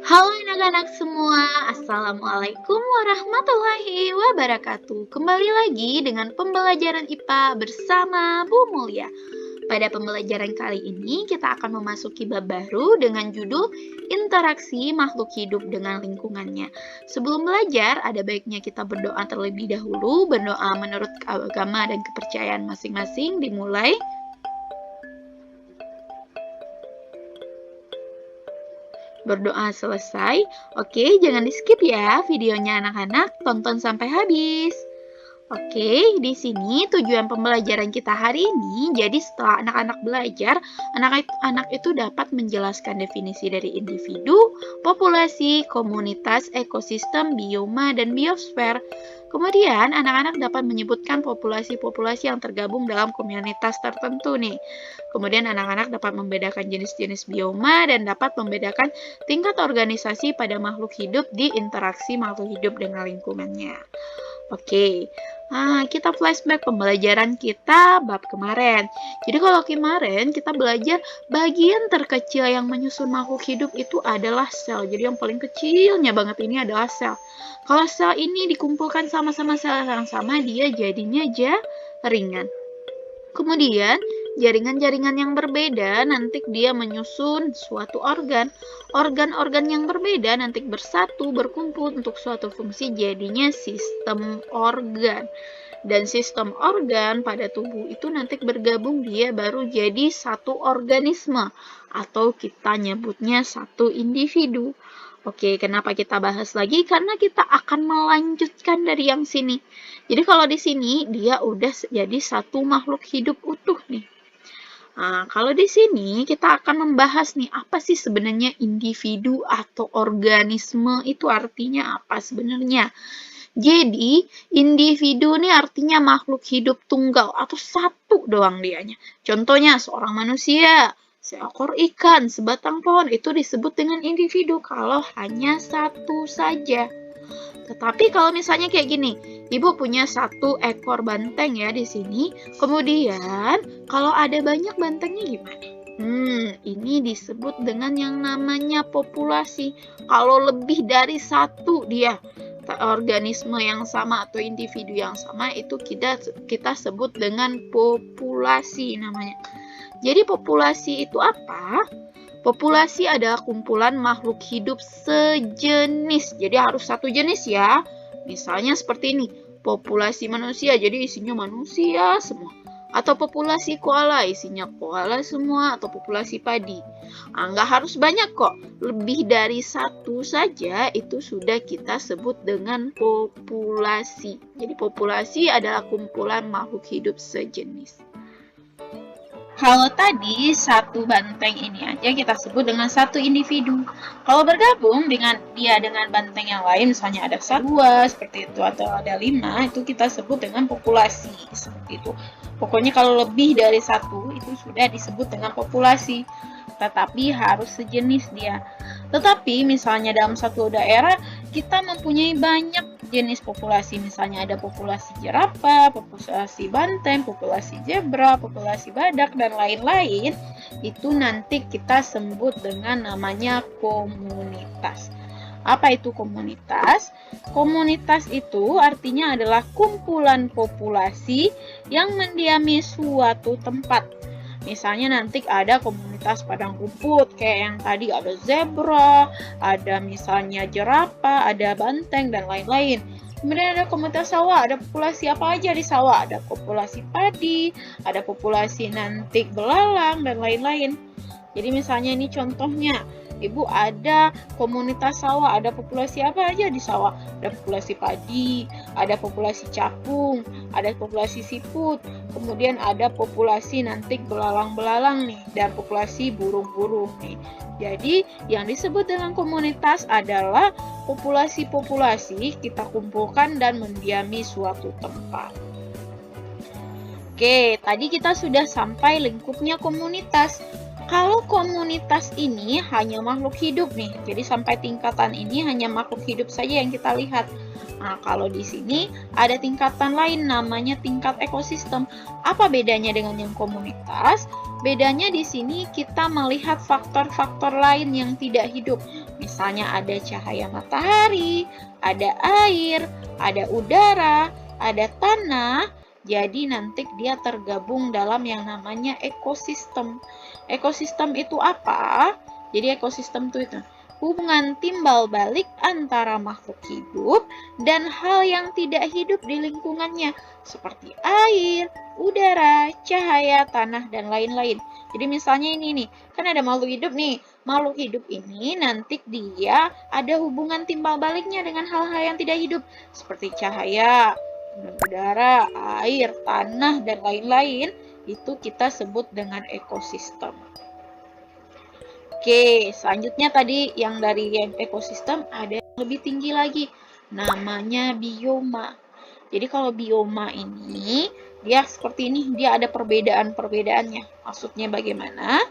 Halo anak-anak semua, Assalamualaikum warahmatullahi wabarakatuh. Kembali lagi dengan pembelajaran IPA bersama Bu Mulia. Pada pembelajaran kali ini kita akan memasuki bab baru dengan judul Interaksi Makhluk Hidup dengan Lingkungannya. Sebelum belajar, ada baiknya kita berdoa terlebih dahulu. Berdoa menurut agama dan kepercayaan masing-masing. Dimulai. Berdoa selesai. Oke, jangan di-skip ya videonya anak-anak, tonton sampai habis. Oke, di sini tujuan pembelajaran kita hari ini, jadi setelah anak-anak belajar, anak-anak itu dapat menjelaskan definisi dari individu, populasi, komunitas, ekosistem, bioma, dan biosfer. Kemudian, anak-anak dapat menyebutkan populasi-populasi yang tergabung dalam komunitas tertentu nih. Kemudian, anak-anak dapat membedakan jenis-jenis bioma dan dapat membedakan tingkat organisasi pada makhluk hidup di interaksi makhluk hidup dengan lingkungannya. Oke, kita flashback pembelajaran kita bab kemarin. Jadi kalau kemarin kita belajar bagian terkecil yang menyusun makhluk hidup itu adalah sel. Jadi yang paling kecilnya banget ini adalah sel. Kalau sel ini dikumpulkan sama-sama sel yang sama, dia jadinya jaringan. Kemudian, jaringan-jaringan yang berbeda nanti dia menyusun suatu organ. Organ-organ yang berbeda nanti bersatu, berkumpul untuk suatu fungsi, jadinya sistem organ. Dan sistem organ pada tubuh itu nanti bergabung, dia baru jadi satu organisme. Atau kita nyebutnya satu individu. Oke, kenapa kita bahas lagi? Karena kita akan melanjutkan dari yang sini. Jadi kalau di sini dia udah jadi satu makhluk hidup utuh nih. Nah, kalau di sini kita akan membahas nih apa sih sebenarnya individu atau organisme itu artinya apa sebenarnya. Jadi, individu ini artinya makhluk hidup tunggal atau satu doang dianya. Contohnya seorang manusia, seekor ikan, sebatang pohon, itu disebut dengan individu kalau hanya satu saja. Tetapi kalau misalnya kayak gini, ibu punya satu ekor banteng ya di sini, kemudian kalau ada banyak bantengnya gimana? Ini disebut dengan yang namanya populasi. Kalau lebih dari satu dia organisme yang sama atau individu yang sama, itu kita sebut dengan populasi namanya. Jadi populasi itu apa? Populasi adalah kumpulan makhluk hidup sejenis. Jadi harus satu jenis ya. Misalnya seperti ini, populasi manusia, jadi isinya manusia semua. Atau populasi koala, isinya koala semua. Atau populasi padi. Nggak harus banyak kok. Lebih dari satu saja itu sudah kita sebut dengan populasi. Jadi populasi adalah kumpulan makhluk hidup sejenis. Kalau tadi satu banteng ini aja kita sebut dengan satu individu. Kalau bergabung dengan banteng yang lain, misalnya ada dua seperti itu atau ada 5, itu kita sebut dengan populasi seperti itu. Pokoknya kalau lebih dari satu itu sudah disebut dengan populasi. Tetapi harus sejenis dia. Tetapi misalnya dalam satu daerah kita mempunyai banyak jenis populasi, misalnya ada populasi jerapah, populasi banteng, populasi zebra, populasi badak, dan lain-lain, itu nanti kita sebut dengan namanya komunitas. Apa itu komunitas? Komunitas itu artinya adalah kumpulan populasi yang mendiami suatu tempat. Misalnya nanti ada komunitas padang rumput, kayak yang tadi ada zebra, ada misalnya jerapah, ada banteng, dan lain-lain. Kemudian ada komunitas sawah, ada populasi apa aja di sawah, ada populasi padi, ada populasi nanti belalang, dan lain-lain. Jadi misalnya ini contohnya, Ibu ada komunitas sawah, ada populasi apa aja di sawah? Ada populasi padi, ada populasi capung, ada populasi siput, kemudian ada populasi nanti belalang-belalang nih, dan populasi burung-burung nih. Jadi yang disebut dengan komunitas adalah populasi-populasi kita kumpulkan dan mendiami suatu tempat. Oke, tadi kita sudah sampai lingkupnya komunitas. Kalau komunitas ini hanya makhluk hidup nih, jadi sampai tingkatan ini hanya makhluk hidup saja yang kita lihat. Nah, kalau di sini ada tingkatan lain namanya tingkat ekosistem. Apa bedanya dengan yang komunitas? Bedanya di sini kita melihat faktor-faktor lain yang tidak hidup. Misalnya ada cahaya matahari, ada air, ada udara, ada tanah. Jadi nanti dia tergabung dalam yang namanya ekosistem. Ekosistem itu apa? Jadi ekosistem itu hubungan timbal balik antara makhluk hidup dan hal yang tidak hidup di lingkungannya, seperti air, udara, cahaya, tanah, dan lain-lain. Jadi misalnya ini nih, kan ada makhluk hidup nih. Makhluk hidup ini nanti dia ada hubungan timbal baliknya dengan hal-hal yang tidak hidup, seperti cahaya, udara, air, tanah, dan lain-lain. Itu kita sebut dengan ekosistem. Oke, selanjutnya tadi yang dari ekosistem ada yang lebih tinggi lagi, namanya bioma. Jadi kalau bioma ini, dia seperti ini, dia ada perbedaan-perbedaannya. Maksudnya bagaimana?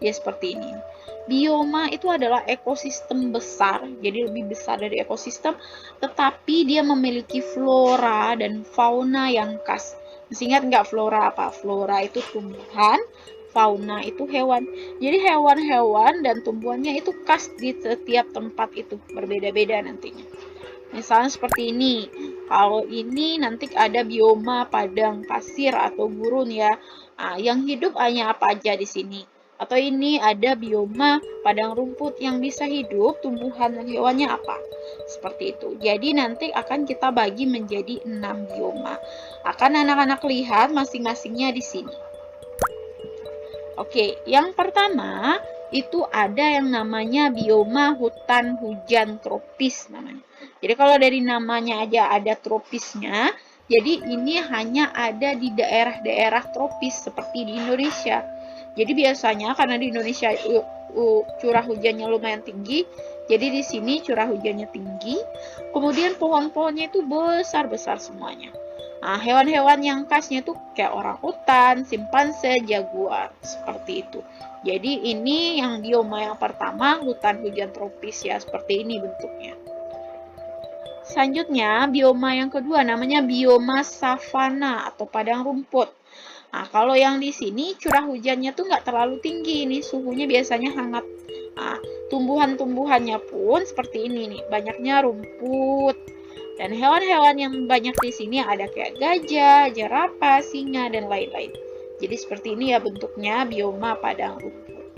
Dia seperti ini. Bioma itu adalah ekosistem besar, jadi lebih besar dari ekosistem, tetapi dia memiliki flora dan fauna yang khas. Masih ingat nggak flora apa? Flora itu tumbuhan, fauna itu hewan. Jadi hewan-hewan dan tumbuhannya itu khas di setiap tempat itu, berbeda-beda nantinya. Misalnya seperti ini. Kalau ini nanti ada bioma padang pasir atau gurun ya. Nah, yang hidup hanya apa aja di sini? Atau ini ada bioma padang rumput yang bisa hidup, tumbuhan dan hewannya apa? Seperti itu. Jadi nanti akan kita bagi menjadi 6 bioma. Akan anak-anak lihat masing-masingnya di sini. Oke, yang pertama itu ada yang namanya bioma hutan hujan tropis namanya. Jadi kalau dari namanya aja ada tropisnya, jadi ini hanya ada di daerah-daerah tropis seperti di Indonesia. Jadi biasanya karena di Indonesia curah hujannya lumayan tinggi, jadi di sini curah hujannya tinggi, kemudian pohon-pohonnya itu besar-besar semuanya. Nah, hewan-hewan yang khasnya itu kayak orang hutan, simpanse, jaguar, seperti itu. Jadi ini yang bioma yang pertama, hutan hujan tropis ya, seperti ini bentuknya. Selanjutnya, bioma yang kedua namanya bioma savana atau padang rumput. Nah, kalau yang di sini curah hujannya tuh nggak terlalu tinggi, nih suhunya biasanya hangat. Nah, tumbuhan-tumbuhannya pun seperti ini nih, banyaknya rumput. Dan hewan-hewan yang banyak di sini ada kayak gajah, jerapah, singa, dan lain-lain. Jadi seperti ini ya bentuknya bioma padang rumput.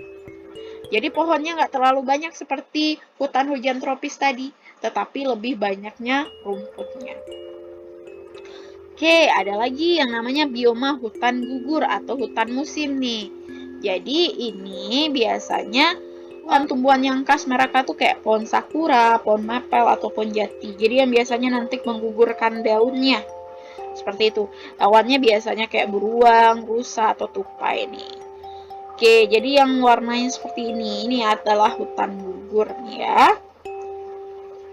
Jadi pohonnya nggak terlalu banyak seperti hutan hujan tropis tadi, tetapi lebih banyaknya rumputnya. Oke, ada lagi yang namanya bioma hutan gugur atau hutan musim nih. Jadi ini biasanya tumbuhan yang khas mereka tuh kayak pohon sakura, pohon mapel, atau pohon jati. Jadi yang biasanya nanti menggugurkan daunnya. Seperti itu. Lawannya biasanya kayak beruang, rusa, atau tupai nih. Oke, jadi yang warnanya seperti ini. Ini adalah hutan gugur nih ya.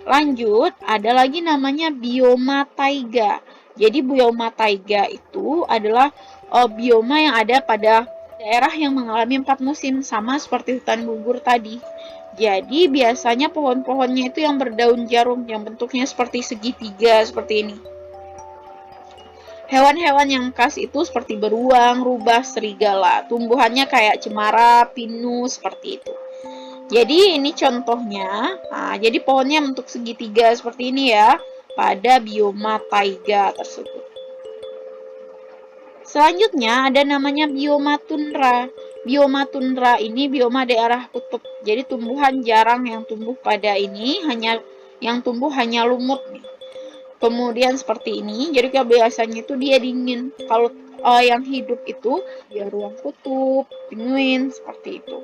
Lanjut, ada lagi namanya bioma taiga. Jadi bioma taiga itu adalah bioma yang ada pada daerah yang mengalami 4 musim, sama seperti hutan gugur tadi. Jadi biasanya pohon-pohonnya itu yang berdaun jarum, yang bentuknya seperti segitiga, seperti ini. Hewan-hewan yang khas itu seperti beruang, rubah, serigala. Tumbuhannya kayak cemara, pinus, seperti itu. Jadi ini contohnya. Nah, jadi pohonnya bentuk segitiga seperti ini ya, pada bioma taiga tersebut. Selanjutnya ada namanya bioma tundra. Bioma tundra ini bioma daerah kutub. Jadi tumbuhan jarang yang tumbuh pada ini, yang tumbuh hanya lumut nih. Kemudian seperti ini, jadi biasanya itu dia dingin. Kalau yang hidup itu dia ruang kutub, penguin, seperti itu.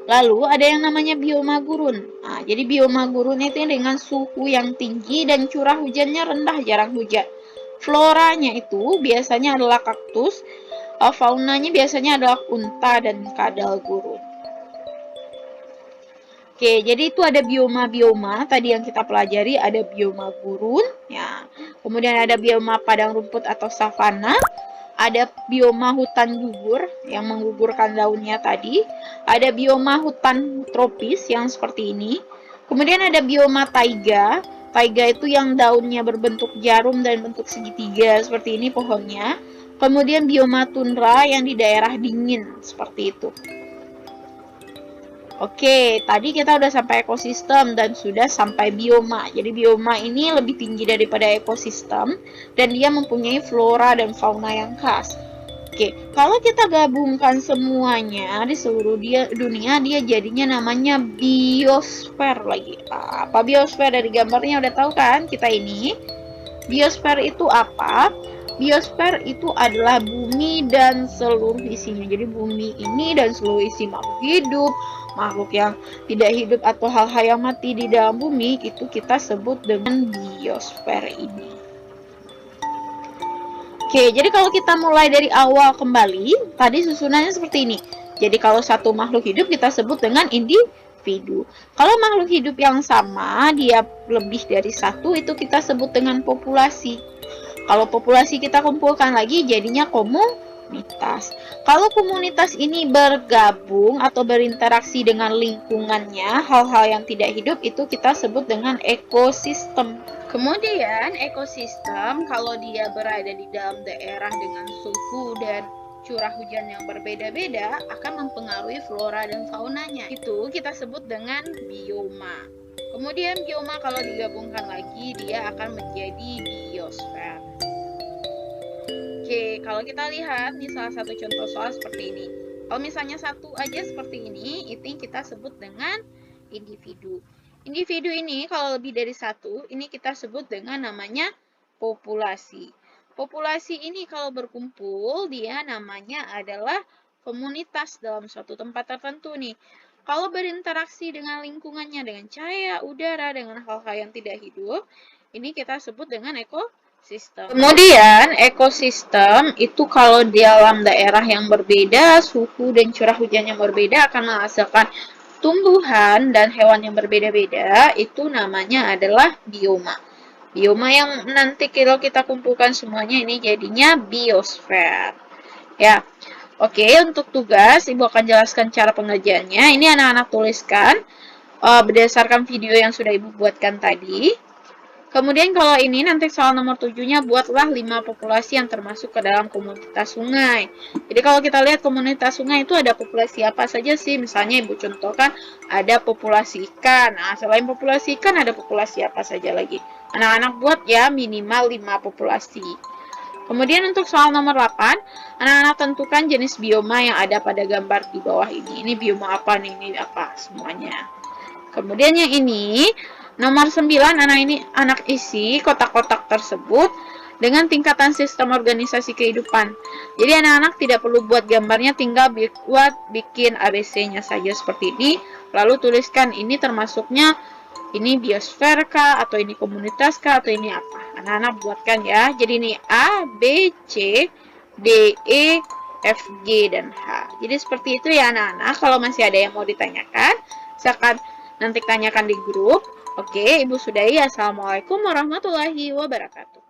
Lalu ada yang namanya bioma gurun. Nah, jadi bioma gurun itu dengan suhu yang tinggi dan curah hujannya rendah, jarang hujan. Floranya itu biasanya adalah kaktus, faunanya biasanya adalah unta dan kadal gurun. Oke, jadi itu ada bioma-bioma tadi yang kita pelajari, ada bioma gurun, ya. Kemudian ada bioma padang rumput atau savana, ada bioma hutan gugur yang menggugurkan daunnya tadi, ada bioma hutan tropis yang seperti ini, kemudian ada bioma taiga. Taiga itu yang daunnya berbentuk jarum dan bentuk segitiga seperti ini pohonnya. Kemudian bioma tundra yang di daerah dingin seperti itu. Oke, tadi kita udah sampai ekosistem dan sudah sampai bioma. Jadi bioma ini lebih tinggi daripada ekosistem dan dia mempunyai flora dan fauna yang khas. Oke, kalau kita gabungkan semuanya di seluruh dunia, dia jadinya namanya biosfer lagi. Apa biosfer? Dari gambarnya udah tahu kan kita ini? Biosfer itu apa? Biosfer itu adalah bumi dan seluruh isinya. Jadi bumi ini dan seluruh isi makhluk hidup, makhluk yang tidak hidup atau hal-hal yang mati di dalam bumi, itu kita sebut dengan biosfer ini. Oke, jadi kalau kita mulai dari awal kembali, tadi susunannya seperti ini. Jadi kalau satu makhluk hidup kita sebut dengan individu. Kalau makhluk hidup yang sama, dia lebih dari satu, itu kita sebut dengan populasi. Kalau populasi kita kumpulkan lagi, jadinya komunitas. Kalau komunitas ini bergabung atau berinteraksi dengan lingkungannya, hal-hal yang tidak hidup, itu kita sebut dengan ekosistem. Kemudian ekosistem kalau dia berada di dalam daerah dengan suhu dan curah hujan yang berbeda-beda akan mempengaruhi flora dan faunanya. Itu kita sebut dengan bioma. Kemudian bioma kalau digabungkan lagi dia akan menjadi biosfer. Oke, kalau kita lihat nih salah satu contoh soal seperti ini. Kalau misalnya satu aja seperti ini, itu yang kita sebut dengan individu. Individu ini kalau lebih dari satu, ini kita sebut dengan namanya populasi. Populasi ini kalau berkumpul, dia namanya adalah komunitas dalam suatu tempat tertentu nih. Kalau berinteraksi dengan lingkungannya, dengan cahaya, udara, dengan hal-hal yang tidak hidup, ini kita sebut dengan ekosistem. Kemudian, ekosistem itu kalau di dalam daerah yang berbeda, suhu dan curah hujan yang berbeda akan menghasilkan tumbuhan dan hewan yang berbeda-beda, itu namanya adalah bioma. Bioma yang nanti kalau kita kumpulkan semuanya ini jadinya biosfer. Ya. Oke, untuk tugas Ibu akan jelaskan cara pengerjaannya. Ini anak-anak tuliskan berdasarkan video yang sudah Ibu buatkan tadi. Kemudian kalau ini nanti soal nomor 7-nya buatlah 5 populasi yang termasuk ke dalam komunitas sungai. Jadi kalau kita lihat komunitas sungai itu ada populasi apa saja sih? Misalnya Ibu contohkan ada populasi ikan. Nah, selain populasi ikan ada populasi apa saja lagi? Anak-anak buat ya minimal 5 populasi. Kemudian untuk soal nomor 8, anak-anak tentukan jenis bioma yang ada pada gambar di bawah ini. Ini bioma apa nih? Ini apa? Semuanya. Kemudian yang ini, nomor 9, anak isi kotak-kotak tersebut dengan tingkatan sistem organisasi kehidupan. Jadi anak-anak tidak perlu buat gambarnya, tinggal bikin ABC-nya saja seperti ini. Lalu tuliskan ini termasuknya ini biosfer kah, atau ini komunitas kah, atau ini apa. Anak-anak buatkan ya. Jadi ini A, B, C, D, E, F, G, dan H. Jadi seperti itu ya anak-anak. Kalau masih ada yang mau ditanyakan, silakan nanti tanyakan di grup. Oke, Ibu sudahi. Assalamualaikum warahmatullahi wabarakatuh.